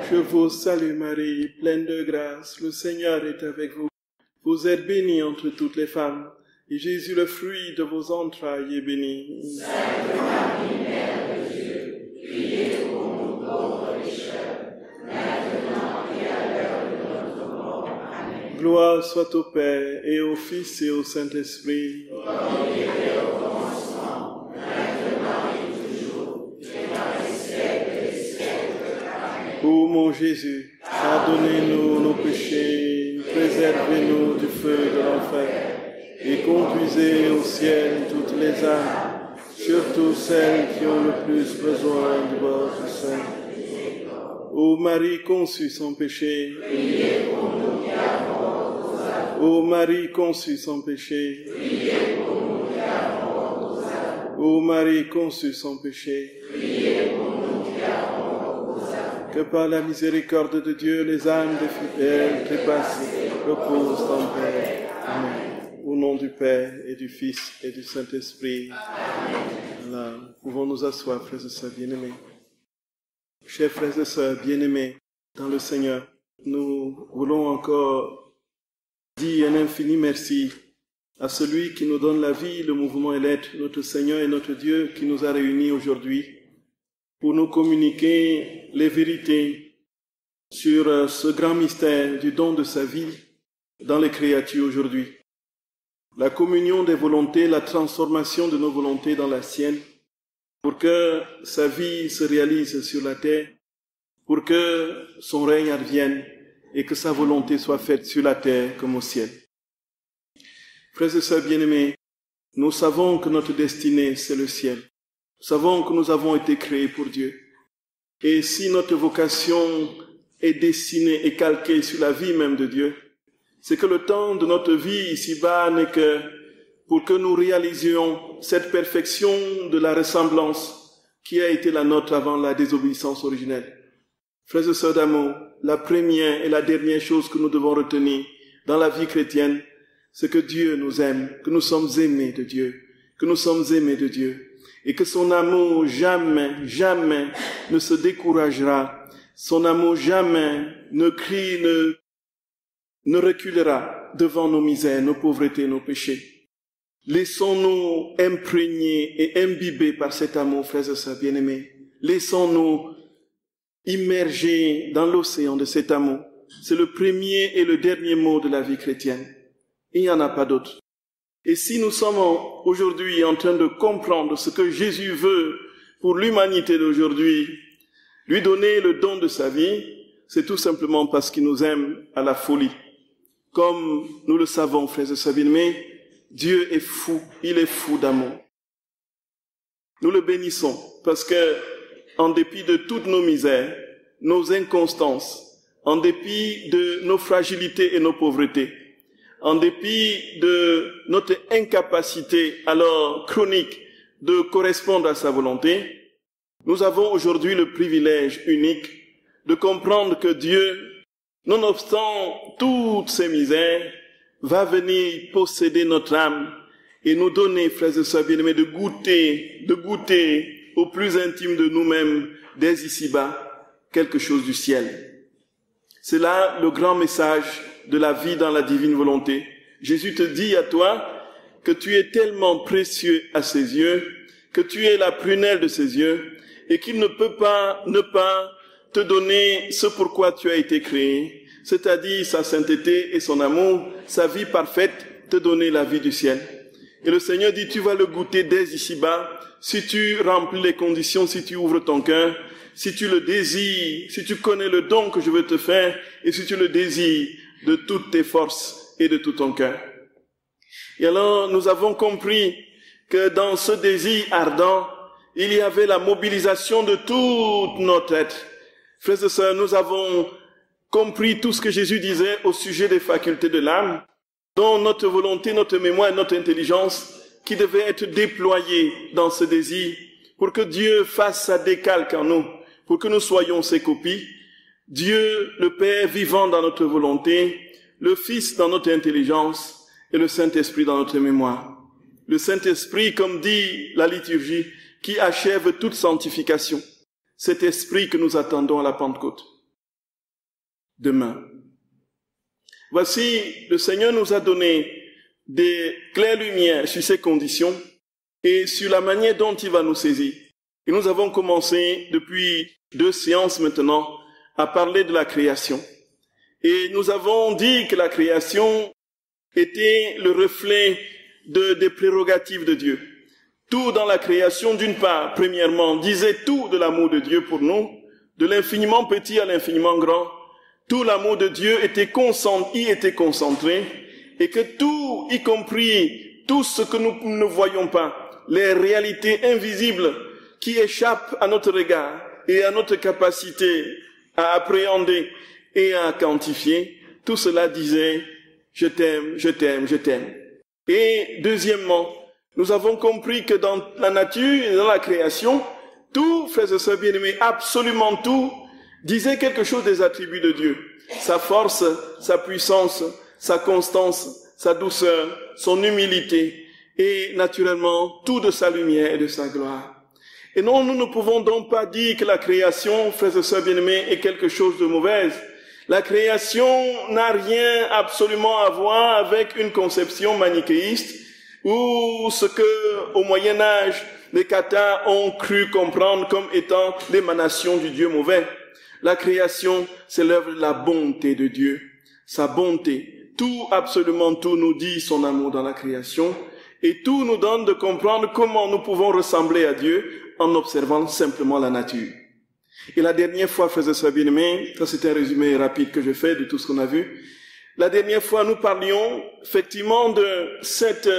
Je vous salue Marie, pleine de grâce, le Seigneur est avec vous. Vous êtes bénie entre toutes les femmes, et Jésus, le fruit de vos entrailles, est béni. Sainte Marie, Mère de Dieu, priez pour nous pauvres pécheurs, maintenant et à l'heure de notre mort. Amen. Gloire soit au Père, et au Fils, et au Saint-Esprit. Comme il était au commencement, maintenant et toujours, et dans les siècles des siècles. Amen. Ô mon Jésus, pardonnez-nous nos péchés, préservez-nous du feu de l'enfer, et conduisez au ciel toutes les âmes, surtout celles qui ont le plus besoin de votre sein. Ô Marie conçue sans péché, Priez pour nous qui avons recours à vous. ô Marie conçue sans péché, Priez pour nous qui avons recours à vous. ô Marie conçue sans péché, Priez pour nous qui avons recours à vous. que par la miséricorde de Dieu, les âmes des fidèles trépassées reposent en paix. Amen. Au nom du Père et du Fils et du Saint-Esprit. Voilà. Pouvons nous asseoir, frères et sœurs bien-aimés. Chers frères et sœurs bien-aimés dans le Seigneur, nous voulons encore dire un infini merci à celui qui nous donne la vie, le mouvement et l'être, notre Seigneur et notre Dieu qui nous a réunis aujourd'hui pour nous communiquer les vérités sur ce grand mystère du don de sa vie dans les créatures aujourd'hui. La communion des volontés, la transformation de nos volontés dans la sienne, pour que sa vie se réalise sur la terre, pour que son règne advienne et que sa volonté soit faite sur la terre comme au ciel. Frères et sœurs bien-aimés, nous savons que notre destinée, c'est le ciel. Nous savons que nous avons été créés pour Dieu. Et si notre vocation est dessinée et calquée sur la vie même de Dieu, c'est que le temps de notre vie ici-bas n'est que pour que nous réalisions cette perfection de la ressemblance qui a été la nôtre avant la désobéissance originelle. Frères et sœurs d'amour, la première et la dernière chose que nous devons retenir dans la vie chrétienne, c'est que Dieu nous aime, que nous sommes aimés de Dieu, que nous sommes aimés de Dieu, et que son amour jamais, jamais ne se découragera, son amour jamais ne reculera devant nos misères, nos pauvretés, nos péchés. Laissons-nous imprégner et imbiber par cet amour, frères et sœurs bien-aimés. Laissons-nous immerger dans l'océan de cet amour. C'est le premier et le dernier mot de la vie chrétienne. Il n'y en a pas d'autre. Et si nous sommes aujourd'hui en train de comprendre ce que Jésus veut pour l'humanité d'aujourd'hui, lui donner le don de sa vie, c'est tout simplement parce qu'il nous aime à la folie. Comme nous le savons, frères et sœurs bien-aimés, Dieu est fou, il est fou d'amour. Nous le bénissons parce que, en dépit de toutes nos misères, nos inconstances, en dépit de nos fragilités et nos pauvretés, en dépit de notre incapacité alors chronique de correspondre à sa volonté, nous avons aujourd'hui le privilège unique de comprendre que Dieu, nonobstant toutes ces misères, va venir posséder notre âme et nous donner, frères et sœurs bien-aimés, de goûter au plus intime de nous-mêmes, dès ici-bas, quelque chose du ciel. C'est là le grand message de la vie dans la divine volonté. Jésus te dit à toi que tu es tellement précieux à ses yeux, que tu es la prunelle de ses yeux, et qu'il ne peut pas ne pas te donner ce pourquoi tu as été créé, c'est-à-dire sa sainteté et son amour, sa vie parfaite, te donner la vie du ciel. Et le Seigneur dit, tu vas le goûter dès ici-bas, si tu remplis les conditions, si tu ouvres ton cœur, si tu le désires, si tu connais le don que je veux te faire, et si tu le désires de toutes tes forces et de tout ton cœur. Et alors, nous avons compris que dans ce désir ardent, il y avait la mobilisation de tout notre être. Frères et sœurs, nous avons compris tout ce que Jésus disait au sujet des facultés de l'âme, dont notre volonté, notre mémoire et notre intelligence qui devaient être déployées dans ce désir pour que Dieu fasse sa décalque en nous, pour que nous soyons ses copies. Dieu, le Père vivant dans notre volonté, le Fils dans notre intelligence et le Saint-Esprit dans notre mémoire. le Saint-Esprit, comme dit la liturgie, qui achève toute sanctification. Cet esprit que nous attendons à la Pentecôte. Demain. Voici, le Seigneur nous a donné des claires lumières sur ces conditions et sur la manière dont il va nous saisir. Et nous avons commencé depuis 2 séances maintenant à parler de la création. Et nous avons dit que la création était le reflet des prérogatives de Dieu. Tout dans la création, d'une part, premièrement, disait tout de l'amour de Dieu pour nous, de l'infiniment petit à l'infiniment grand. Tout l'amour de Dieu y était concentré, et que tout, y compris tout ce que nous ne voyons pas, les réalités invisibles qui échappent à notre regard et à notre capacité à appréhender et à quantifier, tout cela disait « je t'aime, je t'aime, je t'aime ». Et deuxièmement, nous avons compris que dans la nature et dans la création, tout, frères et sœurs bien-aimés, absolument tout, disait quelque chose des attributs de Dieu. Sa force, sa puissance, sa constance, sa douceur, son humilité et naturellement tout de sa lumière et de sa gloire. Et non, nous ne pouvons donc pas dire que la création, frères et sœurs bien-aimés, est quelque chose de mauvais. La création n'a rien absolument à voir avec une conception manichéiste ou ce que, au Moyen-Âge, les cathares ont cru comprendre comme étant l'émanation du Dieu mauvais. La création, c'est l'œuvre de la bonté de Dieu. Sa bonté. Tout, absolument tout, nous dit son amour dans la création. Et tout nous donne de comprendre comment nous pouvons ressembler à Dieu en observant simplement la nature. Et la dernière fois, frères et sœurs bien-aimés, ça c'est un résumé rapide que je fais de tout ce qu'on a vu. La dernière fois, nous parlions effectivement de cette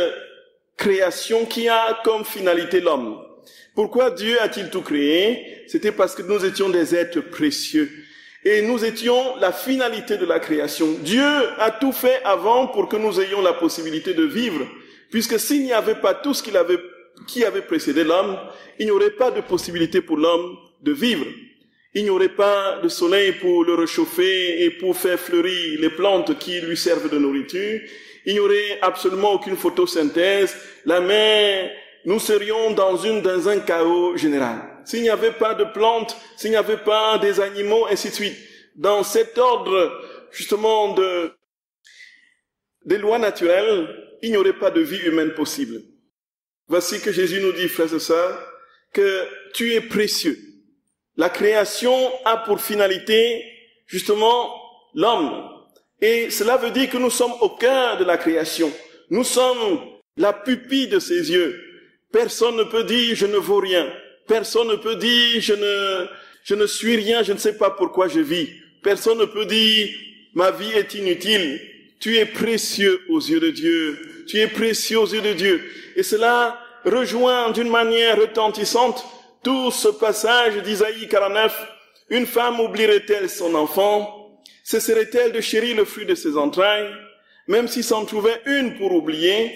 création qui a comme finalité l'homme. Pourquoi Dieu a-t-il tout créé? C'était parce que nous étions des êtres précieux. Et nous étions la finalité de la création. Dieu a tout fait avant pour que nous ayons la possibilité de vivre. Puisque s'il n'y avait pas tout ce qui avait précédé l'homme, il n'y aurait pas de possibilité pour l'homme de vivre. Il n'y aurait pas de soleil pour le réchauffer et pour faire fleurir les plantes qui lui servent de nourriture. Il n'y aurait absolument aucune photosynthèse. La mer, nous serions dans un chaos général. S'il n'y avait pas de plantes, s'il n'y avait pas des animaux, ainsi de suite. Dans cet ordre, justement, des lois naturelles, il n'y aurait pas de vie humaine possible. Voici que Jésus nous dit, frères et sœurs, que tu es précieux. La création a pour finalité, justement, l'homme. Et cela veut dire que nous sommes au cœur de la création. Nous sommes la pupille de ses yeux. Personne ne peut dire « je ne vaux rien ». Personne ne peut dire « je ne suis rien, je ne sais pas pourquoi je vis ». Personne ne peut dire « ma vie est inutile ». Tu es précieux aux yeux de Dieu. Tu es précieux aux yeux de Dieu. Et cela rejoint d'une manière retentissante tout ce passage d'Isaïe 49. Une femme oublierait-elle son enfant? Cesserait-elle de chérir le fruit de ses entrailles? Même si s'en trouvait une pour oublier,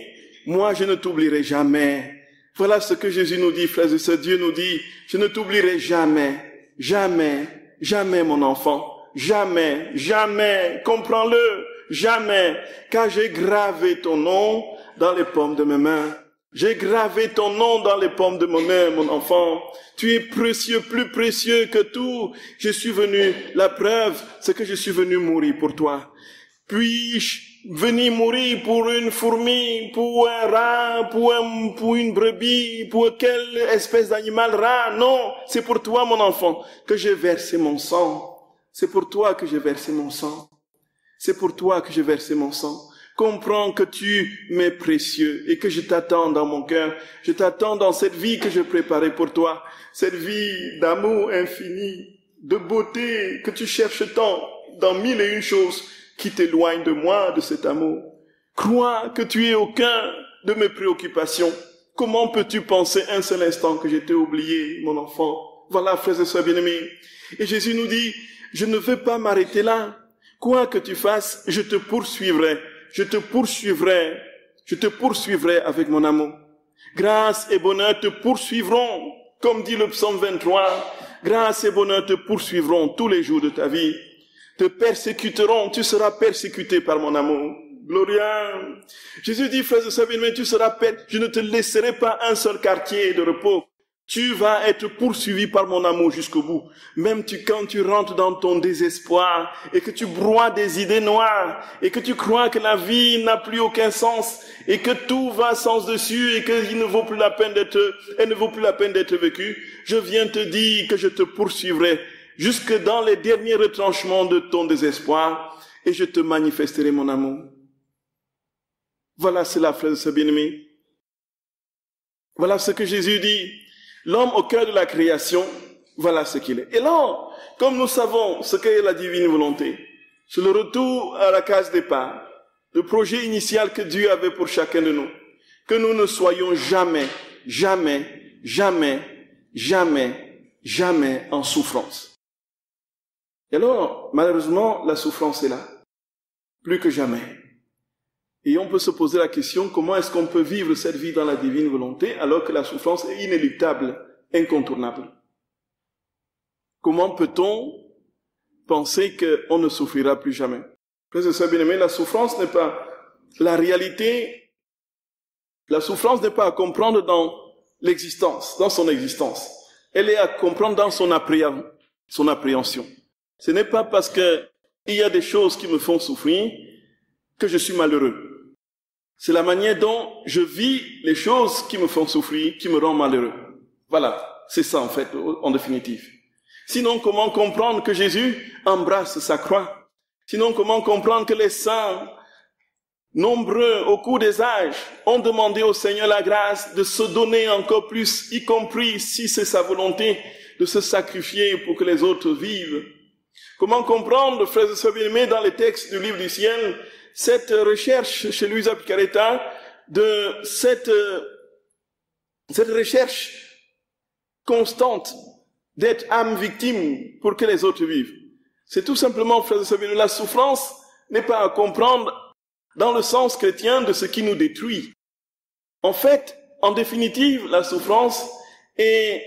moi je ne t'oublierai jamais. Voilà ce que Jésus nous dit, frères et sœurs. Dieu nous dit, je ne t'oublierai jamais, jamais, jamais mon enfant. Jamais, jamais, comprends-le, jamais, car j'ai gravé ton nom dans les paumes de mes mains. J'ai gravé ton nom dans les paumes de mes mains, mon enfant. Tu es précieux, plus précieux que tout. Je suis venu, la preuve, c'est que je suis venu mourir pour toi. Puis-je venir mourir pour une fourmi, pour un rat, pour une brebis, pour quelle espèce d'animal rat? Non, c'est pour toi, mon enfant, que j'ai versé mon sang. C'est pour toi que j'ai versé mon sang. C'est pour toi que j'ai versé mon sang. Comprends que tu m'es précieux et que je t'attends dans mon cœur. Je t'attends dans cette vie que j'ai préparée pour toi. Cette vie d'amour infini, de beauté que tu cherches tant dans 1001 choses qui t'éloignent de moi, de cet amour. Crois que tu es au cœur de mes préoccupations. Comment peux-tu penser un seul instant que je t'ai oublié, mon enfant? Voilà, frères et sœurs bien-aimés. Et Jésus nous dit, je ne veux pas m'arrêter là. Quoi que tu fasses, je te poursuivrai. Je te poursuivrai. Je te poursuivrai avec mon amour. Grâce et bonheur te poursuivront, comme dit le psaume 23. Grâce et bonheur te poursuivront tous les jours de ta vie. Te persécuteront, tu seras persécuté par mon amour. Gloria. Jésus dit, frères et sœurs bien-aimés, tu seras paix. Je ne te laisserai pas un seul quartier de repos. Tu vas être poursuivi par mon amour jusqu'au bout. Même quand tu rentres dans ton désespoir et que tu broies des idées noires et que tu crois que la vie n'a plus aucun sens et que tout va sens dessus et qu'il ne vaut plus la peine d'être vécu, je viens te dire que je te poursuivrai jusque dans les derniers retranchements de ton désespoir et je te manifesterai mon amour. Voilà cela, frères et sœurs bien-aimés. Voilà ce que Jésus dit. L'homme au cœur de la création, voilà ce qu'il est. Et là, comme nous savons ce qu'est la divine volonté, c'est le retour à la case départ, le projet initial que Dieu avait pour chacun de nous, que nous ne soyons jamais, jamais, jamais, jamais, jamais en souffrance. Et alors, malheureusement, la souffrance est là, plus que jamais. Et on peut se poser la question, comment est-ce qu'on peut vivre cette vie dans la divine volonté alors que la souffrance est inéluctable, incontournable? Comment peut-on penser qu'on ne souffrira plus jamais? Frères et sœurs bien-aimés, la souffrance n'est pas la réalité. La souffrance n'est pas à comprendre dans l'existence, dans son existence. Elle est à comprendre dans son appréhension. Ce n'est pas parce qu'il y a des choses qui me font souffrir que je suis malheureux. C'est la manière dont je vis les choses qui me font souffrir, qui me rendent malheureux. Voilà, c'est ça en fait, en définitive. Sinon, comment comprendre que Jésus embrasse sa croix? Sinon, comment comprendre que les saints, nombreux au cours des âges, ont demandé au Seigneur la grâce de se donner encore plus, y compris si c'est sa volonté, de se sacrifier pour que les autres vivent? Comment comprendre, frères et sœurs bien-aimés, dans les textes du livre du ciel, cette recherche chez Luisa Picaretta de cette recherche constante d'être âme victime pour que les autres vivent? C'est tout simplement, frères et sœurs bien-aimés, la souffrance n'est pas à comprendre dans le sens chrétien de ce qui nous détruit. En fait, en définitive, la souffrance est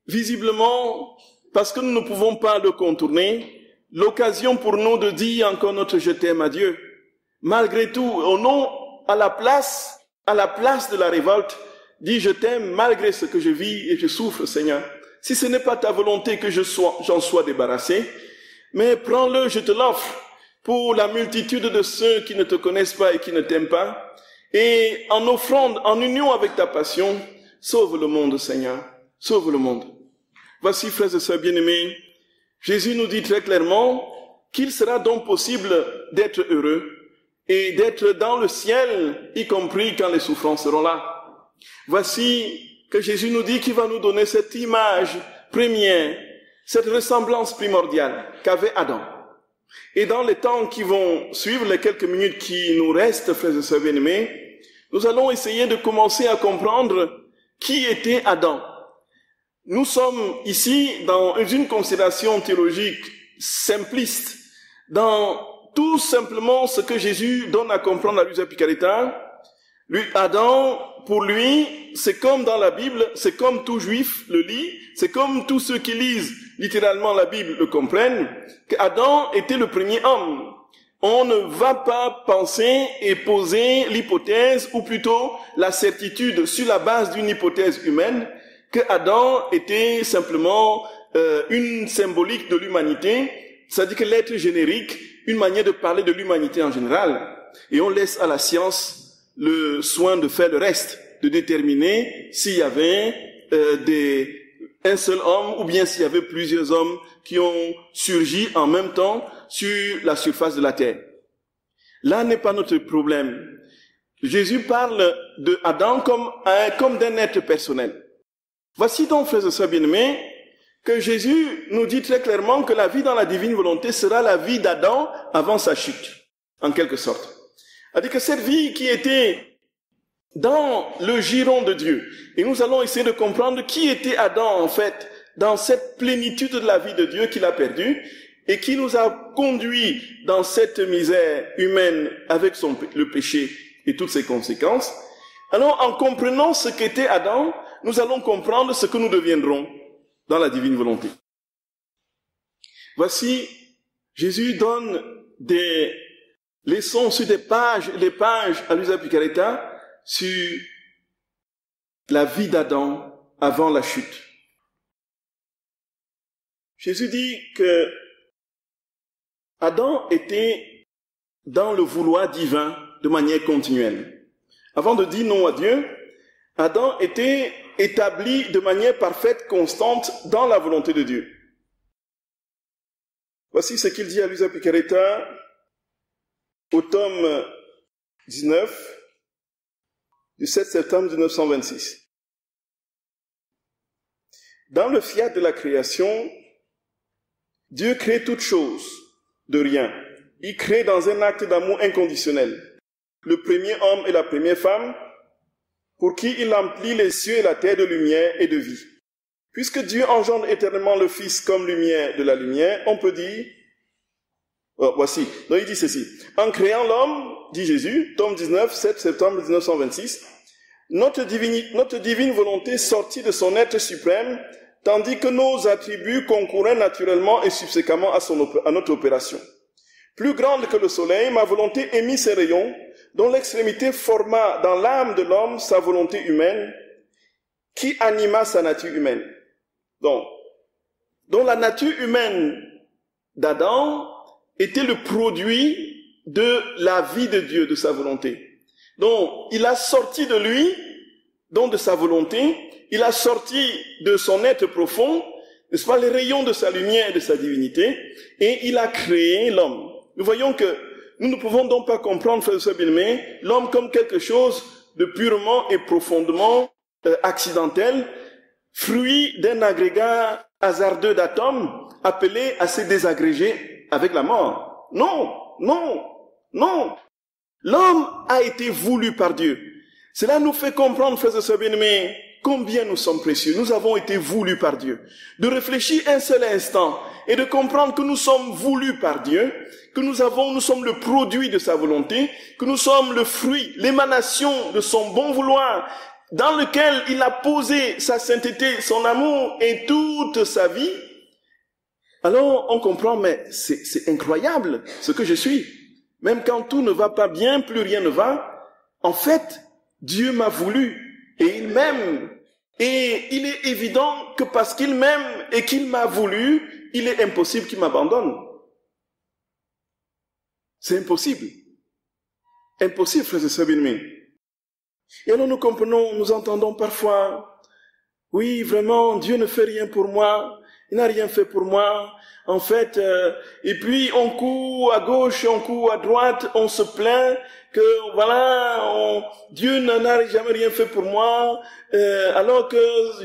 visiblement, parce que nous ne pouvons pas le contourner, l'occasion pour nous de dire encore notre je t'aime à Dieu. Malgré tout, au nom, à la place de la révolte, dis je t'aime malgré ce que je vis et je souffre, Seigneur. Si ce n'est pas ta volonté que j'en sois débarrassé, mais prends-le, je te l'offre, pour la multitude de ceux qui ne te connaissent pas et qui ne t'aiment pas, et en offrande, en union avec ta passion, sauve le monde, Seigneur, sauve le monde. Voici, frères et sœurs bien-aimés, Jésus nous dit très clairement qu'il sera donc possible d'être heureux et d'être dans le ciel, y compris quand les souffrances seront là. Voici que Jésus nous dit qu'il va nous donner cette image première, cette ressemblance primordiale qu'avait Adam. Et dans les temps qui vont suivre, les quelques minutes qui nous restent, frères et sœurs bien-aimés, nous allons essayer de commencer à comprendre qui était Adam. Nous sommes ici dans une considération théologique simpliste, dans tout simplement ce que Jésus donne à comprendre à Luisa Picaretta. Adam, pour lui, c'est comme dans la Bible, c'est comme tout juif le lit, c'est comme tous ceux qui lisent littéralement la Bible le comprennent, qu'Adam était le premier homme. On ne va pas penser et poser l'hypothèse, ou plutôt la certitude sur la base d'une hypothèse humaine, que Adam était simplement une symbolique de l'humanité, c'est-à-dire que l'être générique, une manière de parler de l'humanité en général, et on laisse à la science le soin de faire le reste, de déterminer s'il y avait un seul homme ou bien s'il y avait plusieurs hommes qui ont surgi en même temps sur la surface de la terre. Là n'est pas notre problème. Jésus parle de Adam comme d'un être personnel. Voici donc, frères et sœurs bien-aimés, que Jésus nous dit très clairement que la vie dans la divine volonté sera la vie d'Adam avant sa chute, en quelque sorte. C'est-à-dire que cette vie qui était dans le giron de Dieu, et nous allons essayer de comprendre qui était Adam en fait, dans cette plénitude de la vie de Dieu qu'il a perdue, et qui nous a conduits dans cette misère humaine avec le péché et toutes ses conséquences. Alors, en comprenant ce qu'était Adam, nous allons comprendre ce que nous deviendrons dans la divine volonté. Voici, Jésus donne laissons sur des pages à Luisa Picaretta sur la vie d'Adam avant la chute. Jésus dit que Adam était dans le vouloir divin de manière continuelle. Avant de dire non à Dieu, Adam était établi de manière parfaite, constante dans la volonté de Dieu. Voici ce qu'il dit à Luisa Picaretta au tome 19 du 7 septembre 1926. Dans le fiat de la création, Dieu crée toutes choses de rien. Il crée dans un acte d'amour inconditionnel le premier homme et la première femme, pour qui il emplit les cieux et la terre de lumière et de vie. Puisque Dieu engendre éternellement le Fils comme lumière de la lumière, on peut dire, voici, donc il dit ceci, en créant l'homme, dit Jésus, tome 19, 7 septembre 1926, notre divine volonté sortit de son être suprême, tandis que nos attributs concouraient naturellement et subséquemment à notre opération. Plus grande que le soleil, ma volonté émit ses rayons, dont l'extrémité forma dans l'âme de l'homme sa volonté humaine, qui anima sa nature humaine. Donc la nature humaine d'Adam était le produit de la vie de Dieu, de sa volonté. Donc, il a sorti de lui, donc de sa volonté, il a sorti de son être profond, n'est-ce pas, les rayons de sa lumière et de sa divinité, et il a créé l'homme. Nous voyons que nous ne pouvons donc pas comprendre, frères et sœurs bien-aimés, l'homme comme quelque chose de purement et profondément accidentel, fruit d'un agrégat hasardeux d'atomes, appelé à se désagréger avec la mort. Non, non, non. L'homme a été voulu par Dieu. Cela nous fait comprendre, frères et sœurs bien-aimés, combien nous sommes précieux. Nous avons été voulus par Dieu. De réfléchir un seul instant et de comprendre que nous sommes voulus par Dieu, que nous sommes le produit de sa volonté, que nous sommes le fruit, l'émanation de son bon vouloir, dans lequel il a posé sa sainteté, son amour et toute sa vie. Alors on comprend, mais c'est incroyable ce que je suis. Même quand tout ne va pas bien, plus rien ne va. En fait, Dieu m'a voulu et il m'aime. Et il est évident que parce qu'il m'aime et qu'il m'a voulu, il est impossible qu'il m'abandonne. C'est impossible. Impossible, frères et sœurs bien-aimés. Et alors nous comprenons, nous entendons parfois, oui, vraiment, Dieu ne fait rien pour moi, il n'a rien fait pour moi. En fait, et puis on court à gauche, on court à droite, on se plaint que voilà, Dieu n'a jamais rien fait pour moi, alors que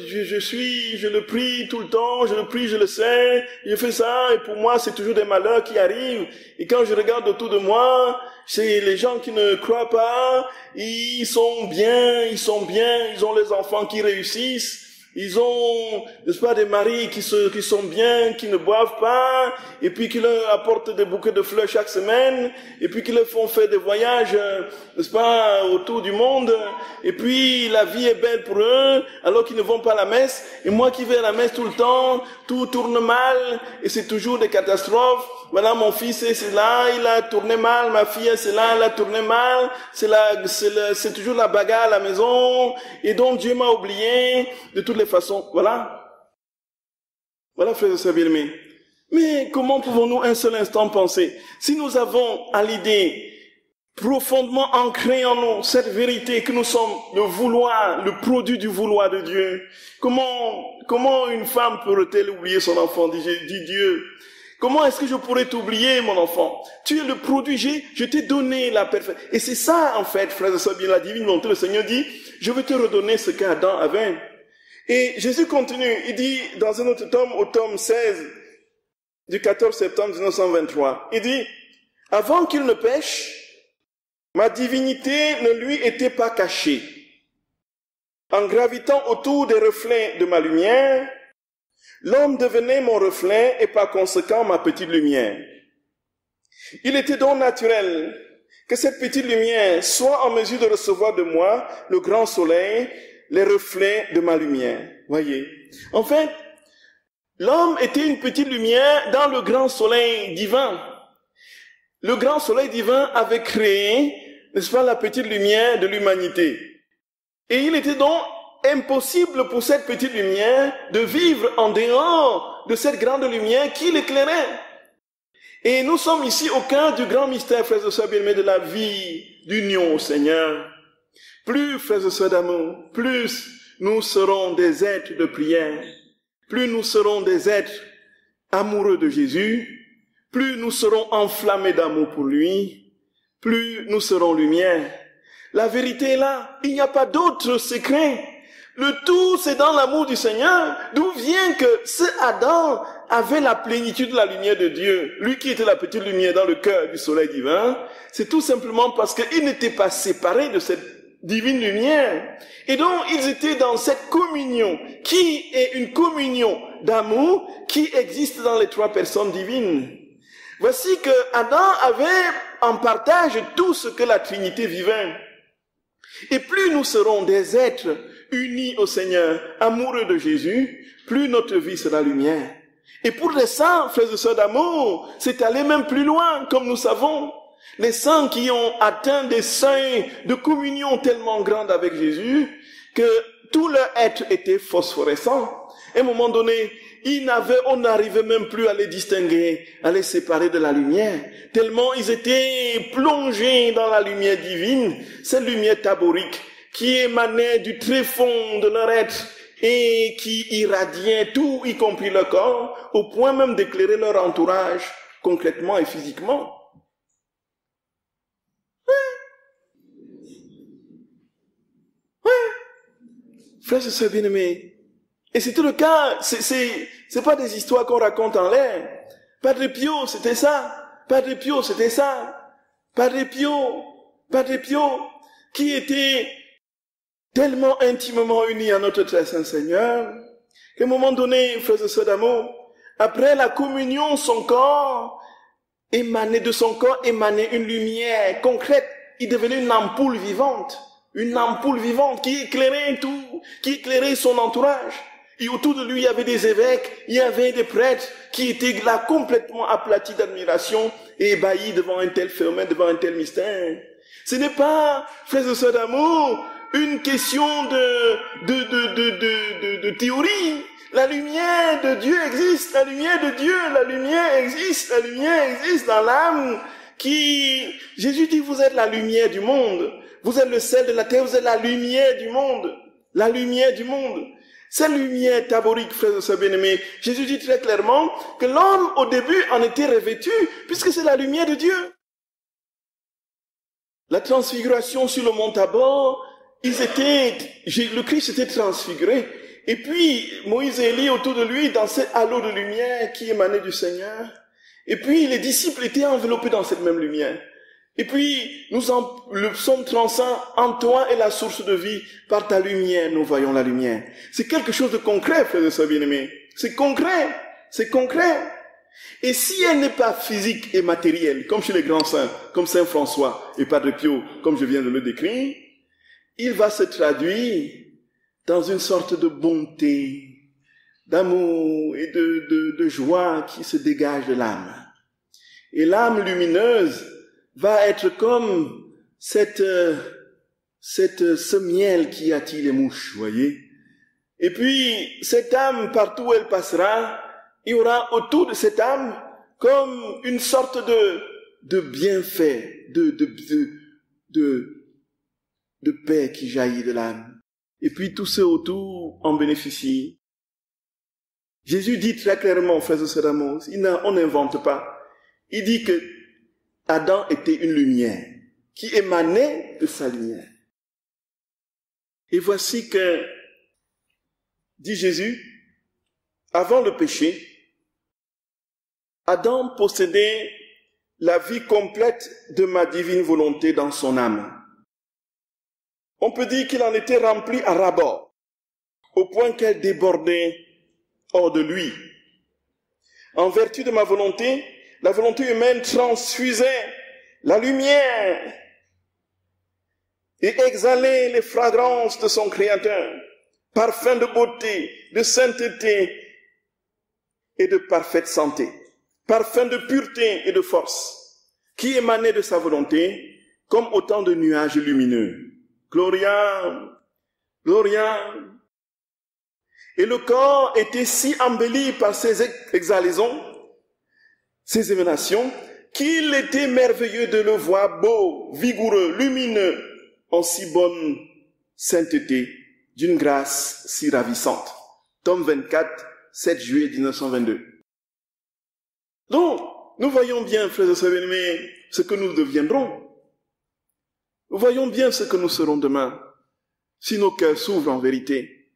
je le prie tout le temps, je le prie, je le sais, je fais ça, et pour moi c'est toujours des malheurs qui arrivent. Et quand je regarde autour de moi, c'est les gens qui ne croient pas, ils sont bien, ils ont les enfants qui réussissent. Ils ont, n'est-ce pas, des maris qui sont bien, qui ne boivent pas, et puis qui leur apportent des bouquets de fleurs chaque semaine, et puis qui leur font faire des voyages, n'est-ce pas, autour du monde, et puis la vie est belle pour eux, alors qu'ils ne vont pas à la messe, et moi qui vais à la messe tout le temps, tout tourne mal, et c'est toujours des catastrophes. Voilà, mon fils, c'est là, il a tourné mal, ma fille, c'est là, elle a tourné mal, c'est toujours la bagarre à la maison, et donc Dieu m'a oublié, de toutes les façons, voilà. Voilà, frères et sœurs bien-aimés. Mais comment pouvons-nous un seul instant penser, si nous avons à l'idée, profondément ancrée en nous, cette vérité que nous sommes le vouloir, le produit du vouloir de Dieu, comment une femme peut-elle oublier son enfant, dit Dieu? Comment est-ce que je pourrais t'oublier, mon enfant? Tu es le produit, je t'ai donné la perfection. Et c'est ça, en fait, frères et sœurs bien, la divine volonté, le Seigneur dit, je vais te redonner ce qu'Adam avait. Et Jésus continue, il dit, dans un autre tome, au tome 16, du 14 septembre 1923, il dit, avant qu'il ne pêche, ma divinité ne lui était pas cachée. En gravitant autour des reflets de ma lumière, l'homme devenait mon reflet et par conséquent ma petite lumière. Il était donc naturel que cette petite lumière soit en mesure de recevoir de moi le grand soleil, les reflets de ma lumière. Voyez. En fait, l'homme était une petite lumière dans le grand soleil divin. le grand soleil divin avait créé, n'est-ce pas, la petite lumière de l'humanité. Et il était donc impossible pour cette petite lumière de vivre en dehors de cette grande lumière qui l'éclairait. Et nous sommes ici au cœur du grand mystère, frères et sœurs bien-aimés, de la vie d'union au Seigneur. Plus, frères et sœurs d'amour, plus nous serons des êtres de prière, plus nous serons des êtres amoureux de Jésus, plus nous serons enflammés d'amour pour lui, plus nous serons lumière. La vérité est là, il n'y a pas d'autre secret. Le tout, c'est dans l'amour du Seigneur, d'où vient que ce Adam avait la plénitude de la lumière de Dieu. Lui qui était la petite lumière dans le cœur du soleil divin, c'est tout simplement parce qu'il n'était pas séparé de cette divine lumière. Et donc, ils étaient dans cette communion, qui est une communion d'amour qui existe dans les trois personnes divines. Voici que Adam avait en partage tout ce que la Trinité vivait. Et plus nous serons des êtres unis au Seigneur, amoureux de Jésus, plus notre vie sera lumière. Et pour les saints, frères et sœurs d'amour, c'est aller même plus loin, comme nous savons. Les saints qui ont atteint des seuils de communion tellement grandes avec Jésus, que tout leur être était phosphorescent. À un moment donné, on n'arrivait même plus à les distinguer, à les séparer de la lumière, tellement ils étaient plongés dans la lumière divine, cette lumière taborique, qui émanait du tréfonds de leur être et qui irradiait tout, y compris leur corps, au point même d'éclairer leur entourage concrètement et physiquement. Frères et sœurs bien-aimés, et c'était le cas, c'est pas des histoires qu'on raconte en l'air. Padre Pio, c'était ça. Padre Pio, c'était ça. Padre Pio, qui était tellement intimement uni à notre très saint Seigneur, qu'à un moment donné, frères et sœurs d'amour, après la communion, de son corps émanait une lumière concrète. Il devenait une ampoule vivante qui éclairait tout, qui éclairait son entourage. Et autour de lui, il y avait des évêques, il y avait des prêtres qui étaient là complètement aplatis d'admiration et ébahis devant un tel phénomène, devant un tel mystère. Ce n'est pas, frères et sœurs d'amour, une question de théorie. La lumière de Dieu existe, la lumière existe dans l'âme Jésus dit, vous êtes la lumière du monde, vous êtes le sel de la terre, vous êtes la lumière du monde, Cette lumière taborique, frères et sœurs bien-aimés, Jésus dit très clairement que l'homme au début en était revêtu, puisque c'est la lumière de Dieu. La transfiguration sur le mont Tabor, le Christ était transfiguré. Et puis, Moïse et Élie autour de lui, dans cet halo de lumière qui émanait du Seigneur. Et puis, les disciples étaient enveloppés dans cette même lumière. Et puis, le psaume 35, en toi est la source de vie, par ta lumière, nous voyons la lumière. C'est quelque chose de concret, frères et sœurs bien-aimés. C'est concret. Et si elle n'est pas physique et matérielle, comme chez les grands saints, comme Saint François et Padre Pio, comme je viens de le décrire, il va se traduire dans une sorte de bonté, d'amour et de joie qui se dégage de l'âme. Et l'âme lumineuse va être comme ce miel qui attire les mouches, voyez. Et puis, cette âme, partout où elle passera, il y aura autour de cette âme comme une sorte de bienfait, de paix qui jaillit de l'âme. Et puis tous ceux autour en bénéficient. Jésus dit très clairement, frères et sœurs d'amour, on n'invente pas. Il dit que Adam était une lumière qui émanait de sa lumière. Et voici que, dit Jésus, avant le péché, Adam possédait la vie complète de ma divine volonté dans son âme. On peut dire qu'il en était rempli à ras-bord, au point qu'elle débordait hors de lui. En vertu de ma volonté, la volonté humaine transfusait la lumière et exhalait les fragrances de son Créateur, parfum de beauté, de sainteté et de parfaite santé, parfum de pureté et de force. qui émanaient de sa volonté comme autant de nuages lumineux. Gloria, Gloria. Et le corps était si embelli par ces exhalaisons, ces émanations, qu'il était merveilleux de le voir beau, vigoureux, lumineux, en si bonne sainteté, d'une grâce si ravissante. Tome 24, 7 juillet 1922. Donc, nous voyons bien, frères et sœurs bien-aimés, ce que nous deviendrons. Nous voyons bien ce que nous serons demain, si nos cœurs s'ouvrent en vérité.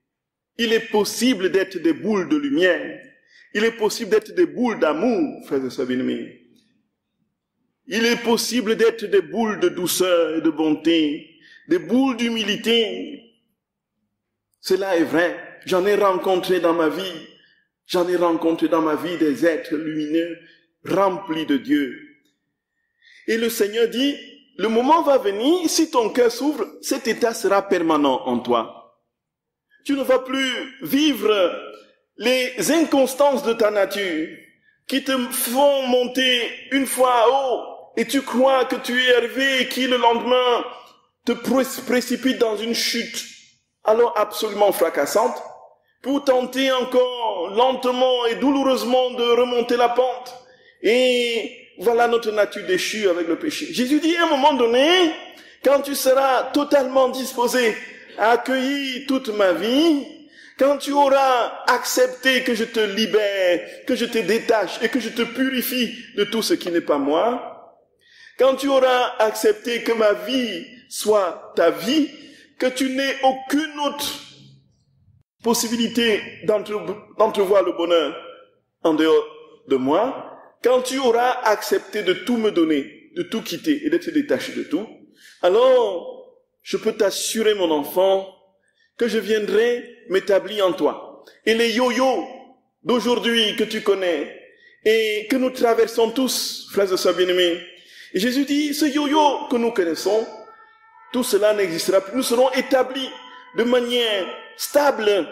Il est possible d'être des boules de lumière. Il est possible d'être des boules d'amour, frères et sœurs bien-aimés. Il est possible d'être des boules de douceur et de bonté, des boules d'humilité. Cela est vrai. J'en ai rencontré dans ma vie. J'en ai rencontré dans ma vie des êtres lumineux, remplis de Dieu. Et le Seigneur dit, le moment va venir, si ton cœur s'ouvre, cet état sera permanent en toi. Tu ne vas plus vivre les inconstances de ta nature qui te font monter une fois haut et tu crois que tu es élevé et qui le lendemain te précipite dans une chute alors absolument fracassante pour tenter encore lentement et douloureusement de remonter la pente. Et voilà notre nature déchue avec le péché. Jésus dit à un moment donné, quand tu seras totalement disposé à accueillir toute ma vie, quand tu auras accepté que je te libère, que je te détache et que je te purifie de tout ce qui n'est pas moi, quand tu auras accepté que ma vie soit ta vie, que tu n'aies aucune autre possibilité d'entrevoir le bonheur en dehors de moi, quand tu auras accepté de tout me donner, de tout quitter et d'être détaché de tout, alors je peux t'assurer, mon enfant, que je viendrai m'établir en toi. Et les yo-yo d'aujourd'hui que tu connais et que nous traversons tous, frères et sœurs bien-aimés, et Jésus dit, ce yo-yo que nous connaissons, tout cela n'existera plus. Nous serons établis de manière stable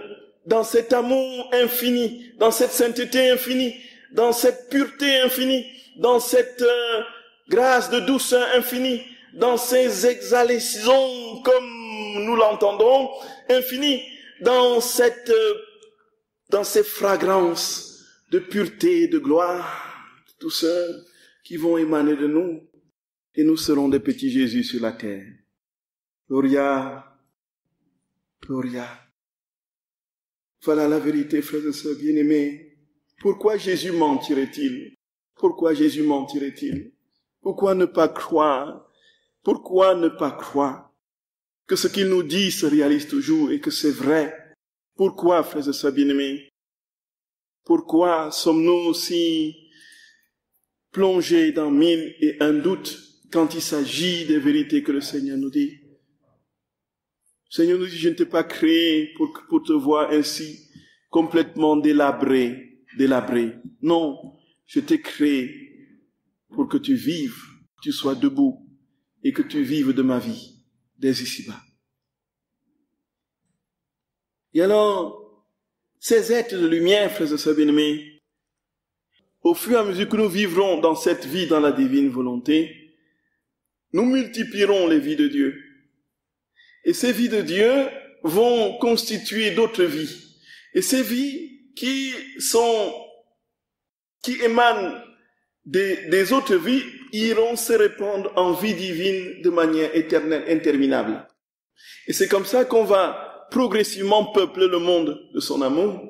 dans cet amour infini, dans cette sainteté infinie, dans cette pureté infinie, dans cette grâce de douceur infinie, dans ces exhalaisons comme nous l'entendons, infinies, dans ces fragrances de pureté, de gloire, de douceur qui vont émaner de nous, et nous serons des petits Jésus sur la terre. Gloria, Gloria. Voilà la vérité, frères et sœurs bien-aimés. Pourquoi Jésus mentirait-il? Pourquoi Jésus mentirait-il? Pourquoi ne pas croire? Pourquoi ne pas croire que ce qu'il nous dit se réalise toujours et que c'est vrai? Pourquoi, frères et sœurs bien-aimés? Pourquoi sommes-nous si plongés dans 1001 doutes quand il s'agit des vérités que le Seigneur nous dit? Le Seigneur nous dit, je ne t'ai pas créé pour te voir ainsi complètement délabré. Non, je t'ai créé pour que tu vives, que tu sois debout et que tu vives de ma vie dès ici-bas. Et alors, ces êtres de lumière, frères et sœurs bien-aimés, au fur et à mesure que nous vivrons dans cette vie, dans la divine volonté, nous multiplierons les vies de Dieu. Et ces vies de Dieu vont constituer d'autres vies. Et ces vies qui émanent des autres vies, iront se répandre en vie divine de manière éternelle, interminable. Et c'est comme ça qu'on va progressivement peupler le monde de son amour,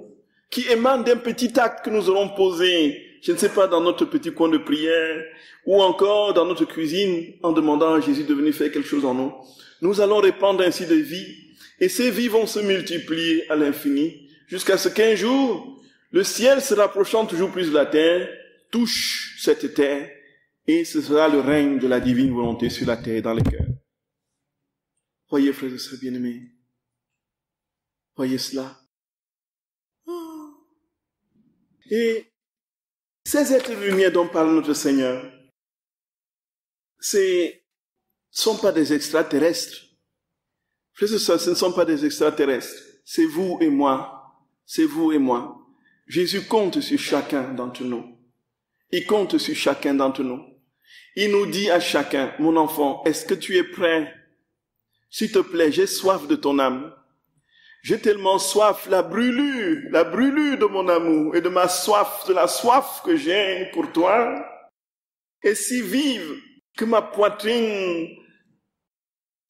qui émane d'un petit acte que nous aurons posé, je ne sais pas, dans notre petit coin de prière, ou encore dans notre cuisine, en demandant à Jésus de venir faire quelque chose en nous. Nous allons répandre ainsi de vie, et ces vies vont se multiplier à l'infini, jusqu'à ce qu'un jour, le ciel se rapprochant toujours plus de la terre, touche cette terre, et ce sera le règne de la divine volonté sur la terre et dans les cœurs. Voyez, frères et sœurs bien-aimés, voyez cela. Et ces êtres de lumière dont parle notre Seigneur, ce ne sont pas des extraterrestres. Frères et sœurs, ce ne sont pas des extraterrestres. C'est vous et moi. C'est vous et moi. Jésus compte sur chacun d'entre nous. Il compte sur chacun d'entre nous. Il nous dit à chacun, mon enfant, est-ce que tu es prêt? S'il te plaît, j'ai soif de ton âme. J'ai tellement soif, la brûlure de mon amour et de ma soif, de la soif que j'ai pour toi est si vive que ma poitrine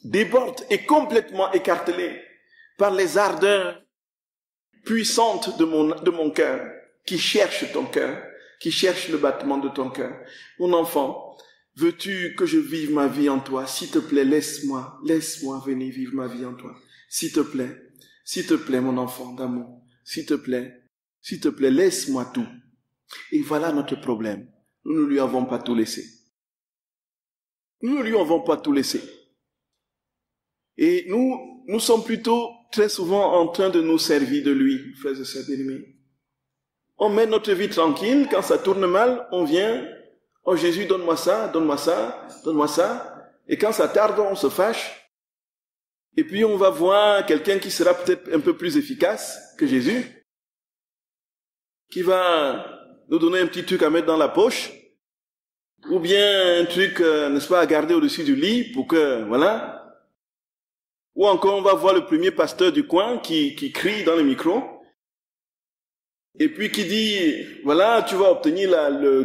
déborde et complètement écartelée par les ardeurs puissantes de mon cœur, qui cherchent ton cœur, qui cherchent le battement de ton cœur. Mon enfant, veux-tu que je vive ma vie en toi? S'il te plaît, laisse-moi venir vivre ma vie en toi. S'il te plaît, mon enfant d'amour, s'il te plaît, laisse-moi tout. Et voilà notre problème. Nous ne lui avons pas tout laissé. Nous ne lui avons pas tout laissé. Et nous sommes plutôt très souvent en train de nous servir de lui, frères et sœurs bien-aimés. On met notre vie tranquille, quand ça tourne mal, on vient, oh Jésus, donne-moi ça, donne-moi ça, donne-moi ça. Et quand ça tarde, on se fâche. Et puis on va voir quelqu'un qui sera peut-être un peu plus efficace que Jésus, qui va nous donner un petit truc à mettre dans la poche, ou bien un truc, n'est-ce pas, à garder au-dessus du lit pour que, voilà. Ou encore on va voir le premier pasteur du coin qui crie dans le micro, et puis qui dit, voilà, tu vas obtenir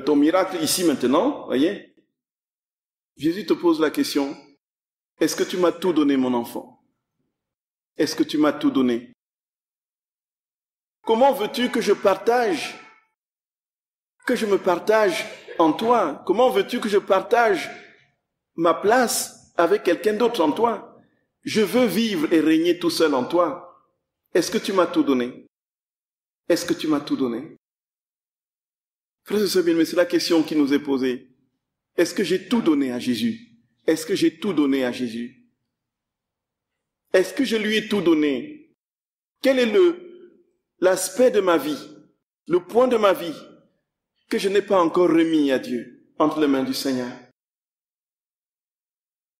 ton miracle ici maintenant, voyez. Jésus te pose la question, est-ce que tu m'as tout donné, mon enfant? Est-ce que tu m'as tout donné? Comment veux-tu que je me partage en toi? Comment veux-tu que je partage ma place avec quelqu'un d'autre en toi? Je veux vivre et régner tout seul en toi. Est-ce que tu m'as tout donné? Est-ce que tu m'as tout donné? Frères et sœurs bien-aimés, c'est la question qui nous est posée. Est-ce que j'ai tout donné à Jésus? Est-ce que j'ai tout donné à Jésus? Est-ce que je lui ai tout donné? Quel est l'aspect de ma vie, le point de ma vie que je n'ai pas encore remis à Dieu entre les mains du Seigneur?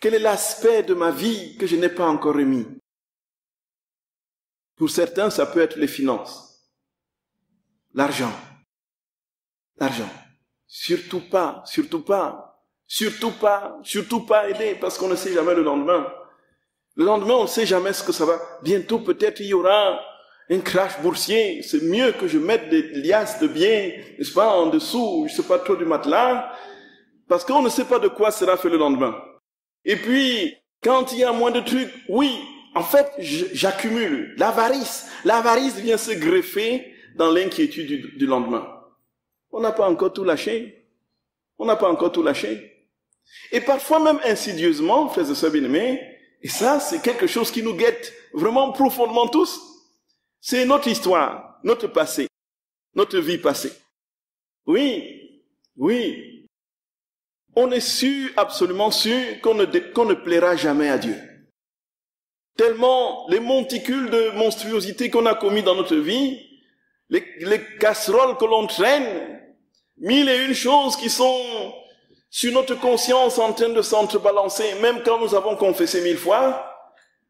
Quel est l'aspect de ma vie que je n'ai pas encore remis? Pour certains, ça peut être les finances, l'argent. Surtout pas aider, parce qu'on ne sait jamais le lendemain. Le lendemain, on ne sait jamais ce que ça va. Bientôt, peut-être, il y aura un crash boursier. C'est mieux que je mette des liasses de biens, n'est-ce pas, en dessous, je ne sais pas trop du matelas, parce qu'on ne sait pas de quoi sera fait le lendemain. Et puis, quand il y a moins de trucs, oui, en fait, j'accumule. L'avarice vient se greffer dans l'inquiétude du lendemain. On n'a pas encore tout lâché. Et parfois même insidieusement, frères et sœurs bien-aimés, et ça, c'est quelque chose qui nous guette vraiment profondément tous. C'est notre histoire, notre passé, notre vie passée. Oui. On est sûr, absolument sûr, qu'on ne plaira jamais à Dieu. Tellement les monticules de monstruosité qu'on a commis dans notre vie, les casseroles que l'on traîne, 1001 choses qui sont sur notre conscience en train de s'entrebalancer, même quand nous avons confessé 1000 fois,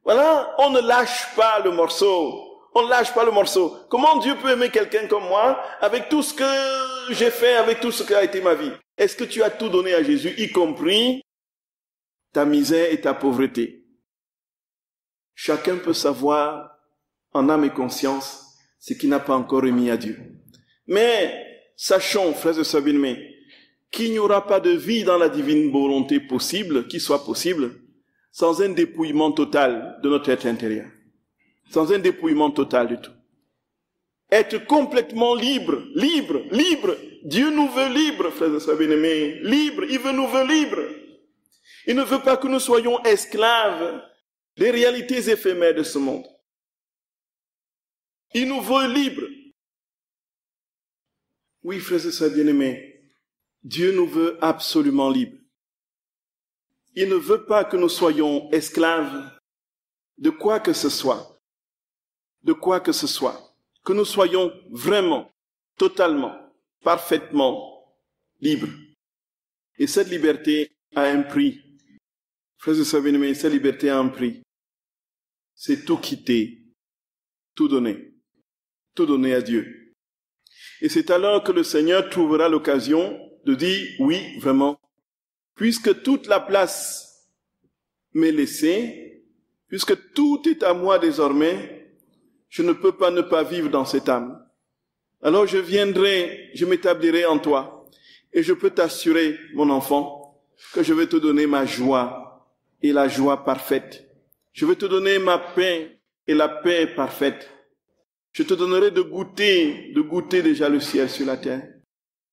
voilà, on ne lâche pas le morceau. Comment Dieu peut aimer quelqu'un comme moi, avec tout ce que j'ai fait, avec tout ce qu'a été ma vie? Est-ce que tu as tout donné à Jésus, y compris ta misère et ta pauvreté? Chacun peut savoir, en âme et conscience, ce qu'il n'a pas encore remis à Dieu. Mais, sachons, frères et sœurs bien-aimés, qu'il n'y aura pas de vie dans la divine volonté possible, qui soit possible, sans un dépouillement total de notre être intérieur. Sans un dépouillement total du tout. Être complètement libre. Dieu nous veut libres, frères et sœurs bien-aimés. Libre, il nous veut libres. Il ne veut pas que nous soyons esclaves des réalités éphémères de ce monde. Il nous veut libres. Oui, frères et sœurs bien-aimés. Dieu nous veut absolument libres. Il ne veut pas que nous soyons esclaves de quoi que ce soit. Que nous soyons vraiment, totalement, parfaitement libres. Et cette liberté a un prix. Frères et sœurs bien-aimés, cette liberté a un prix. C'est tout quitter, tout donner à Dieu. Et c'est alors que le Seigneur trouvera l'occasion de dire, oui, vraiment, puisque toute la place m'est laissée, puisque tout est à moi désormais, je ne peux pas ne pas vivre dans cette âme. Alors je viendrai, je m'établirai en toi, et je peux t'assurer, mon enfant, que je vais te donner ma joie et la joie parfaite. Je vais te donner ma paix et la paix parfaite. Je te donnerai de goûter déjà le ciel sur la terre.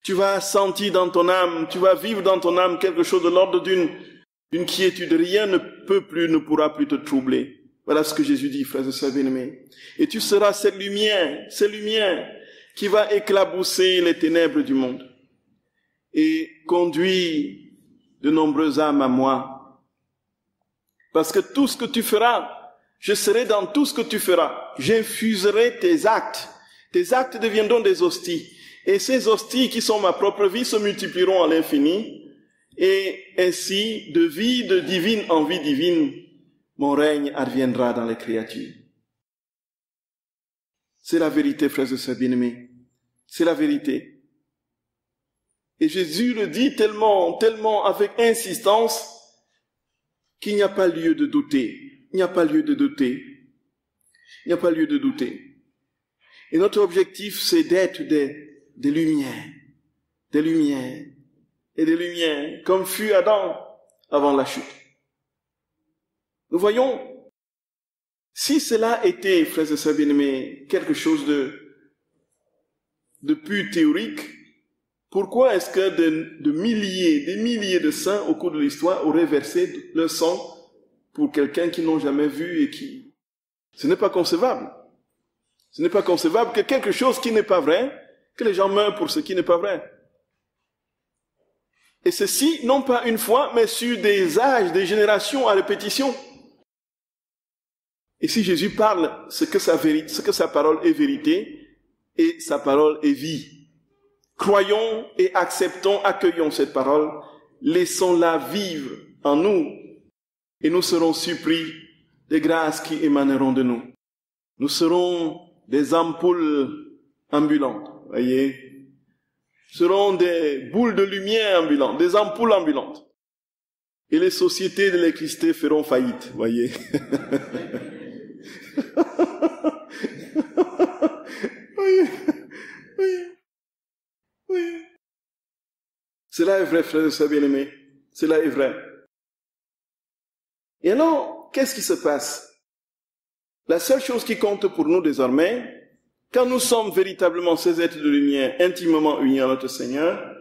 Tu vas sentir dans ton âme, tu vas vivre dans ton âme quelque chose de l'ordre d'une quiétude. Rien ne pourra plus te troubler. Voilà ce que Jésus dit, frères et sœurs bien-aimés. Et tu seras cette lumière qui va éclabousser les ténèbres du monde et conduire de nombreuses âmes à moi. Parce que tout ce que tu feras, je serai dans tout ce que tu feras. J'infuserai tes actes. Tes actes deviendront des hosties. Et ces hosties qui sont ma propre vie se multiplieront à l'infini. Et ainsi, de vie divine en vie divine, mon règne adviendra dans les créatures. C'est la vérité, frères et sœurs bien-aimés. C'est la vérité. Et Jésus le dit tellement avec insistance qu'il n'y a pas lieu de douter. Il n'y a pas lieu de douter. Il n'y a pas lieu de douter. Et notre objectif, c'est d'être des lumières. Des lumières. Et des lumières, comme fut Adam avant la chute. Nous voyons, si cela était, frères et sœurs bien-aimés, quelque chose de plus théorique, pourquoi est-ce que des milliers de saints au cours de l'histoire auraient versé leur sang pour quelqu'un qu'ils n'ont jamais vu et qui... Ce n'est pas concevable. Ce n'est pas concevable que quelque chose qui n'est pas vrai, que les gens meurent pour ce qui n'est pas vrai. Et ceci, non pas une fois, mais sur des âges, des générations à répétition. Et si Jésus parle, c'est que sa parole est vérité et sa parole est vie. Croyons et acceptons, accueillons cette parole, laissons-la vivre en nous et nous serons surpris des grâces qui émaneront de nous. Nous serons des ampoules ambulantes, voyez. Nous serons des boules de lumière ambulantes, des ampoules ambulantes. Et les sociétés de l'électricité feront faillite, voyez. Oui. Cela est vrai, frères et sœurs bien-aimés. Cela est vrai. Et alors, qu'est-ce qui se passe? La seule chose qui compte pour nous désormais, quand nous sommes véritablement ces êtres de lumière intimement unis à notre Seigneur,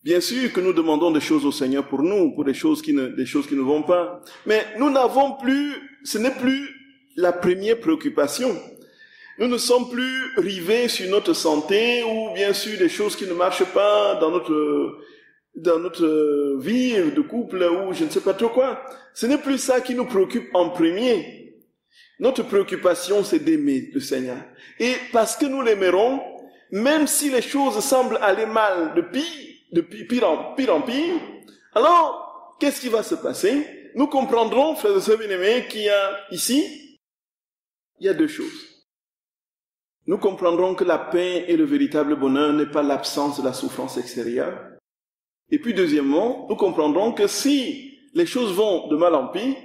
bien sûr que nous demandons des choses au Seigneur pour nous, pour des choses qui ne vont pas. Mais nous n'avons plus, ce n'est plus la première préoccupation. Nous ne sommes plus rivés sur notre santé ou bien sûr des choses qui ne marchent pas dans notre vie de couple ou je ne sais pas trop quoi. Ce n'est plus ça qui nous préoccupe en premier. Notre préoccupation, c'est d'aimer le Seigneur. Et parce que nous l'aimerons, même si les choses semblent aller mal de pire en pire, alors, qu'est-ce qui va se passer? Nous comprendrons, frères et sœurs bien-aimés, qu'il y a ici, il y a deux choses. Nous comprendrons que la paix et le véritable bonheur n'est pas l'absence de la souffrance extérieure. Et puis deuxièmement, nous comprendrons que si les choses vont de mal en pire,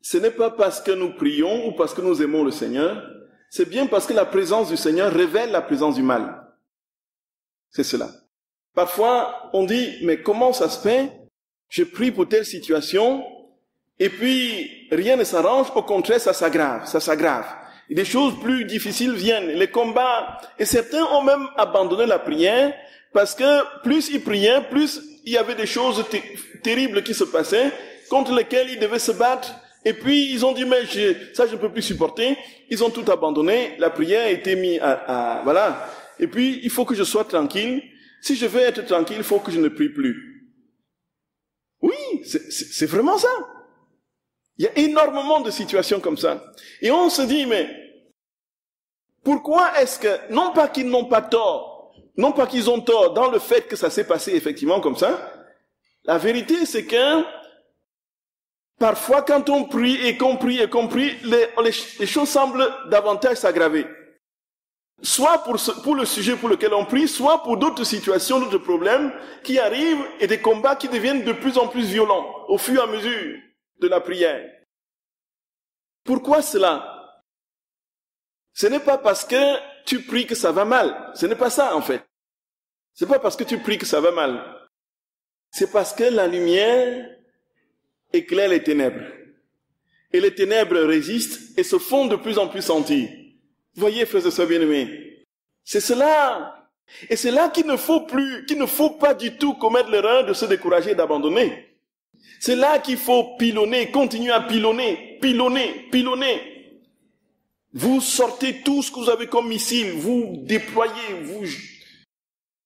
ce n'est pas parce que nous prions ou parce que nous aimons le Seigneur, c'est bien parce que la présence du Seigneur révèle la présence du mal. C'est cela. Parfois, on dit, mais comment ça se fait? Je prie pour telle situation, et puis rien ne s'arrange, au contraire, ça s'aggrave. Et des choses plus difficiles viennent, les combats, et certains ont même abandonné la prière, parce que plus ils priaient, plus il y avait des choses terribles qui se passaient, contre lesquelles ils devaient se battre, et puis ils ont dit, mais ça je ne peux plus supporter, ils ont tout abandonné, la prière a été mise voilà, et puis il faut que je sois tranquille, si je veux être tranquille, il faut que je ne prie plus. Oui, c'est vraiment ça. Il y a énormément de situations comme ça. Et on se dit, mais pourquoi est-ce que, non pas qu'ils n'ont pas tort, non pas qu'ils ont tort dans le fait que ça s'est passé effectivement comme ça, la vérité c'est que parfois quand on prie et qu'on prie, les choses semblent davantage s'aggraver. soit pour le sujet pour lequel on prie, soit pour d'autres situations, d'autres problèmes qui arrivent et des combats qui deviennent de plus en plus violents au fur et à mesure de la prière. Pourquoi cela? Ce n'est pas parce que tu pries que ça va mal. Ce n'est pas ça, en fait. Ce n'est pas parce que tu pries que ça va mal. C'est parce que la lumière éclaire les ténèbres. Et les ténèbres résistent et se font de plus en plus sentir. Voyez, frères et sœurs bien-aimés, c'est cela. Et c'est là qu'il ne faut pas du tout commettre l'erreur de se décourager et d'abandonner. C'est là qu'il faut pilonner, continuer à pilonner. Vous sortez tout ce que vous avez comme missile, vous déployez,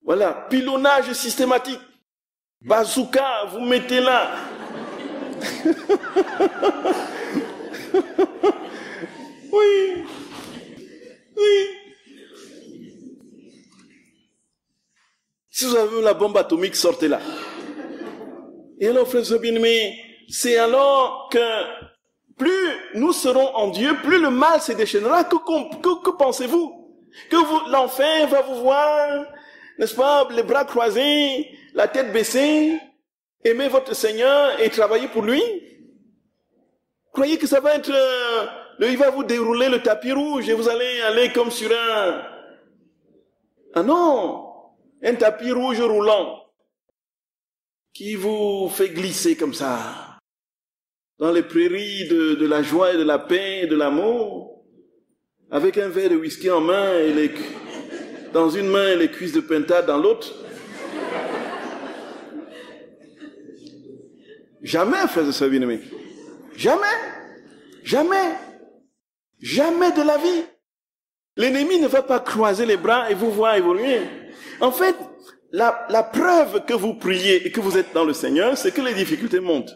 voilà, pilonnage systématique. Bazooka, vous mettez là. Oui. Si vous avez la bombe atomique, sortez-la. Et alors, frères et sœurs bien-aimés, c'est alors que plus nous serons en Dieu, plus le mal se déchaînera. Que pensez-vous? Que l'enfer va vous voir, n'est-ce pas, les bras croisés, la tête baissée, aimer votre Seigneur et travailler pour lui? Croyez que ça va être... il va vous dérouler le tapis rouge et vous allez aller comme sur un... Ah non! Un tapis rouge roulant qui vous fait glisser comme ça dans les prairies de la joie et de la paix et de l'amour, avec un verre de whisky en main et dans une main et les cuisses de pintade dans l'autre. Jamais, frères et sœurs bien-aimés. Jamais de la vie. L'ennemi ne va pas croiser les bras et vous voir évoluer. En fait, la preuve que vous priez et que vous êtes dans le Seigneur, c'est que les difficultés montent.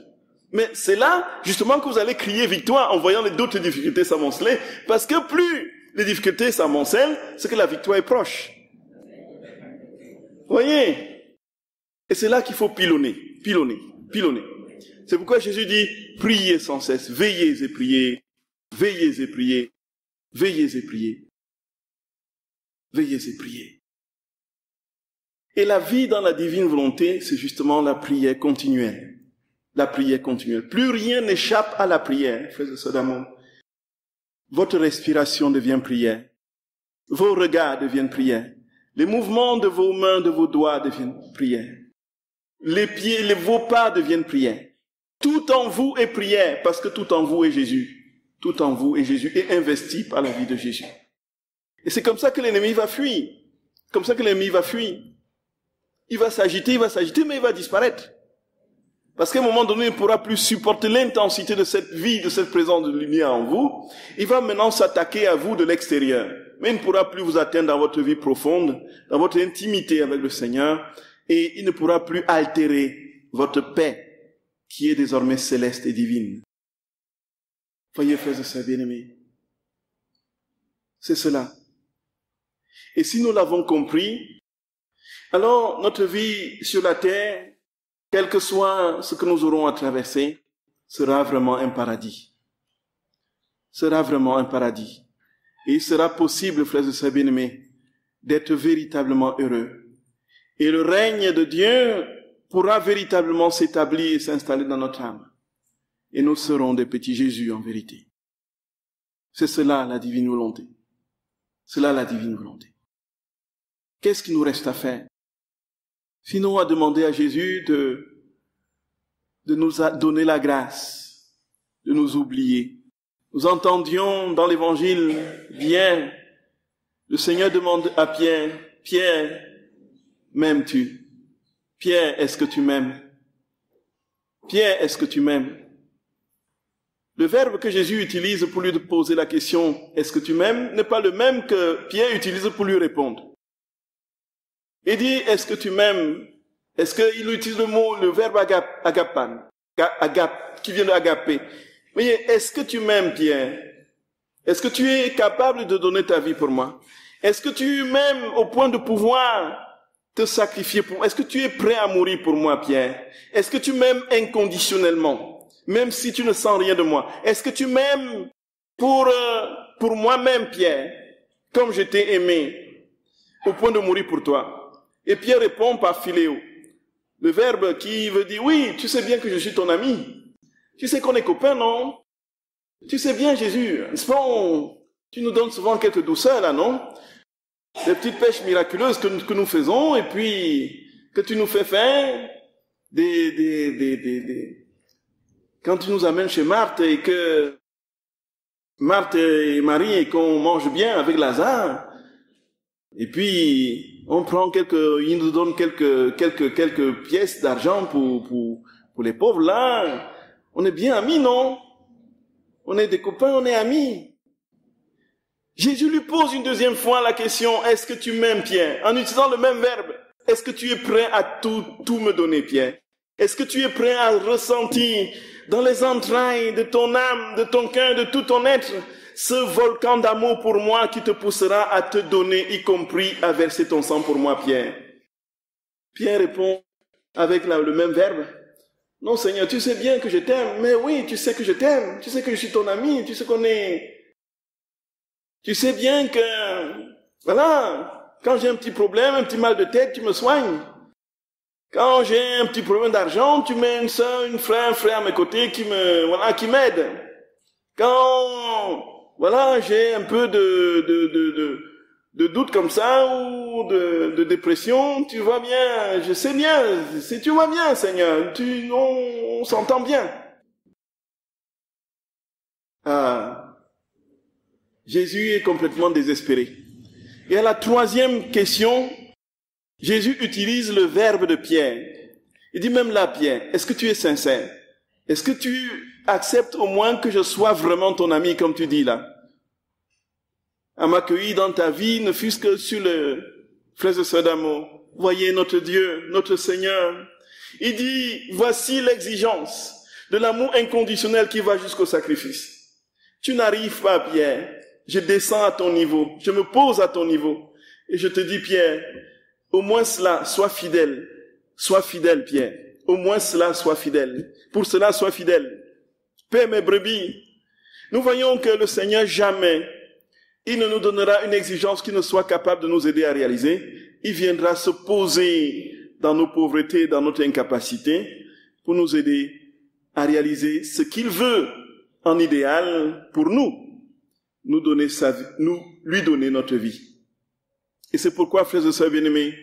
Mais c'est là, justement, que vous allez crier victoire en voyant les d'autres difficultés s'amonceler, parce que plus les difficultés s'amoncellent, c'est que la victoire est proche. Voyez? Et c'est là qu'il faut pilonner. C'est pourquoi Jésus dit, priez sans cesse, veillez et priez, veillez et priez, veillez et priez, veillez et priez. Et la vie dans la divine volonté, c'est justement la prière continuelle. La prière continuelle. Plus rien n'échappe à la prière, frères et sœurs d'amour. Votre respiration devient prière. Vos regards deviennent prière. Les mouvements de vos mains, de vos doigts deviennent prière. Les pieds, vos pas deviennent prière. Tout en vous est prière, parce que tout en vous est Jésus. Tout en vous est Jésus et investi par la vie de Jésus. Et c'est comme ça que l'ennemi va fuir. Comme ça que l'ennemi va fuir. Il va s'agiter, mais il va disparaître. Parce qu'à un moment donné, il ne pourra plus supporter l'intensité de cette vie, de cette présence de lumière en vous. Il va maintenant s'attaquer à vous de l'extérieur. Mais il ne pourra plus vous atteindre dans votre vie profonde, dans votre intimité avec le Seigneur. Et il ne pourra plus altérer votre paix, qui est désormais céleste et divine. Voyez, frères et sœurs bien-aimés, c'est cela. Et si nous l'avons compris, alors notre vie sur la terre, quel que soit ce que nous aurons à traverser, sera vraiment un paradis. Sera vraiment un paradis. Et il sera possible, frères et sœurs bien-aimés, d'être véritablement heureux. Et le règne de Dieu pourra véritablement s'établir et s'installer dans notre âme. Et nous serons des petits Jésus en vérité. C'est cela la divine volonté. C'est là la divine volonté. Qu'est-ce qu'il nous reste à faire? Sinon à demander à Jésus de nous donner la grâce, de nous oublier. Nous entendions dans l'évangile bien, le Seigneur demande à Pierre, Pierre, m'aimes-tu? Pierre, est-ce que tu m'aimes? Pierre, est-ce que tu m'aimes? Le verbe que Jésus utilise pour lui poser la question, est-ce que tu m'aimes, n'est pas le même que Pierre utilise pour lui répondre. Il dit, est-ce que tu m'aimes? Est-ce qu'il utilise le verbe agapan, qui vient de agapé. Voyez, est-ce que tu m'aimes, Pierre? Est-ce que tu es capable de donner ta vie pour moi? Est-ce que tu m'aimes au point de pouvoir te sacrifier pour moi? Est-ce que tu es prêt à mourir pour moi, Pierre? Est-ce que tu m'aimes inconditionnellement, même si tu ne sens rien de moi? Est-ce que tu m'aimes pour moi-même, Pierre? comme je t'ai aimé, au point de mourir pour toi. Et Pierre répond par philéo, le verbe qui veut dire, oui, tu sais bien que je suis ton ami. Tu sais qu'on est copains, non? Tu sais bien, Jésus, n'est-ce pas, tu nous donnes souvent quelques douceurs, là, non? Des petites pêches miraculeuses que nous faisons, et puis que tu nous fais faire quand tu nous amènes chez Marthe, et que Marthe et Marie, et qu'on mange bien avec Lazare, et puis ils nous donnent quelques pièces d'argent pour les pauvres, là, on est bien amis, non? On est des copains, on est amis. Jésus lui pose une deuxième fois la question, est-ce que tu m'aimes, Pierre? En utilisant le même verbe. Est-ce que tu es prêt à tout me donner, Pierre? Est-ce que tu es prêt à ressentir dans les entrailles de ton âme, de ton cœur, de tout ton être, ce volcan d'amour pour moi qui te poussera à te donner, y compris à verser ton sang pour moi, Pierre? Pierre répond avec le même verbe. Non, Seigneur, tu sais bien que je t'aime. Mais oui, tu sais que je t'aime. Tu sais que je suis ton ami. Tu sais qu'on est... Tu sais bien que... Voilà, quand j'ai un petit problème, un petit mal de tête, tu me soignes. Quand j'ai un petit problème d'argent, tu mets une soeur, un frère à mes côtés qui m'aide. Quand, j'ai un peu de doute comme ça, ou de dépression, tu vois bien, je sais bien, si tu vois bien, Seigneur, on s'entend bien. Jésus est complètement désespéré. Et à la troisième question, Jésus utilise le verbe de Pierre. Il dit même là, Pierre, est-ce que tu es sincère? Est-ce que tu acceptes au moins que je sois vraiment ton ami, comme tu dis là? À m'accueillir dans ta vie, ne fût-ce que sur le fleuve de ce d'amour. Voyez notre Dieu, notre Seigneur. Il dit, voici l'exigence de l'amour inconditionnel qui va jusqu'au sacrifice. Tu n'arrives pas, Pierre. Je descends à ton niveau. Je me pose à ton niveau. Et je te dis, Pierre, au moins cela, sois fidèle. Sois fidèle, Pierre. Au moins cela, sois fidèle. Pour cela, sois fidèle. Paix mes brebis. Nous voyons que le Seigneur, jamais, il ne nous donnera une exigence qui ne soit capable de nous aider à réaliser. Il viendra se poser dans nos pauvretés, dans notre incapacité, pour nous aider à réaliser ce qu'il veut en idéal pour nous. Nous donner sa vie, lui donner notre vie. Et c'est pourquoi, frères et sœurs bien-aimés,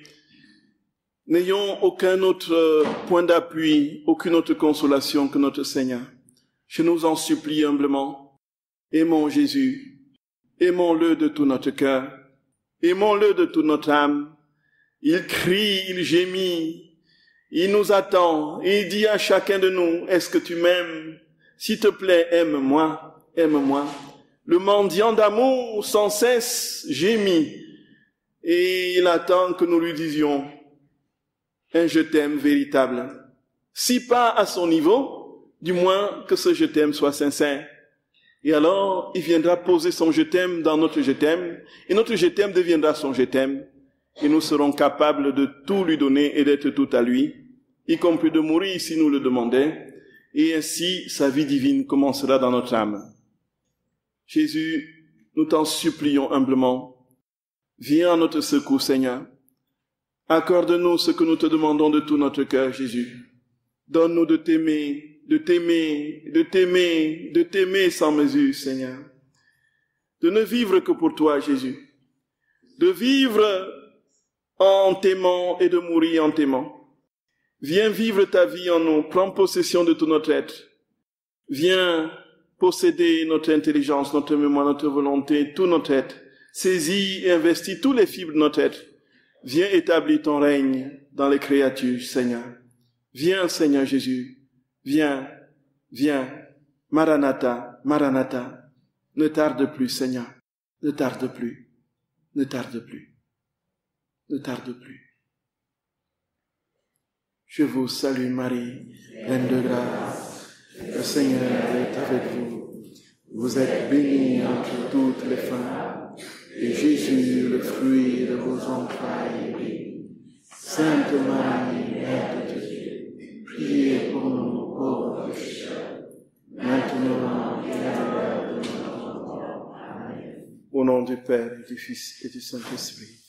n'ayons aucun autre point d'appui, aucune autre consolation que notre Seigneur. Je nous en supplie humblement. Aimons Jésus. Aimons-le de tout notre cœur. Aimons-le de toute notre âme. Il crie, il gémit. Il nous attend. Et il dit à chacun de nous, est-ce que tu m'aimes? S'il te plaît, aime-moi. Aime-moi. Le mendiant d'amour sans cesse gémit. Et il attend que nous lui disions un je t'aime véritable. Si pas à son niveau, du moins que ce je t'aime soit sincère. Et alors, il viendra poser son je t'aime dans notre je t'aime, et notre je t'aime deviendra son je t'aime, et nous serons capables de tout lui donner et d'être tout à lui, y compris de mourir si nous le demandons, et ainsi sa vie divine commencera dans notre âme. Jésus, nous t'en supplions humblement. Viens à notre secours, Seigneur. Accorde-nous ce que nous te demandons de tout notre cœur, Jésus. Donne-nous de t'aimer, de t'aimer, de t'aimer, de t'aimer sans mesure, Seigneur. De ne vivre que pour toi, Jésus. De vivre en t'aimant et de mourir en t'aimant. Viens vivre ta vie en nous. Prends possession de tout notre être. Viens posséder notre intelligence, notre mémoire, notre volonté, tout notre être. Saisis et investis tous les fibres de notre être. Viens établir ton règne dans les créatures, Seigneur. Viens, Seigneur Jésus. Viens, viens. Maranatha, Maranatha. Ne tarde plus, Seigneur. Ne tarde plus. Ne tarde plus. Ne tarde plus. Je vous salue Marie, pleine de grâce. Le Seigneur est avec vous. Vous êtes bénie entre toutes les femmes, et Jésus, le fruit de vos entrailles, est béni. Sainte Marie, Mère de Dieu, priez pour nous pauvres pécheurs, maintenant et à l'heure de notre mort. Amen. Au nom du Père et du Fils et du Saint-Esprit.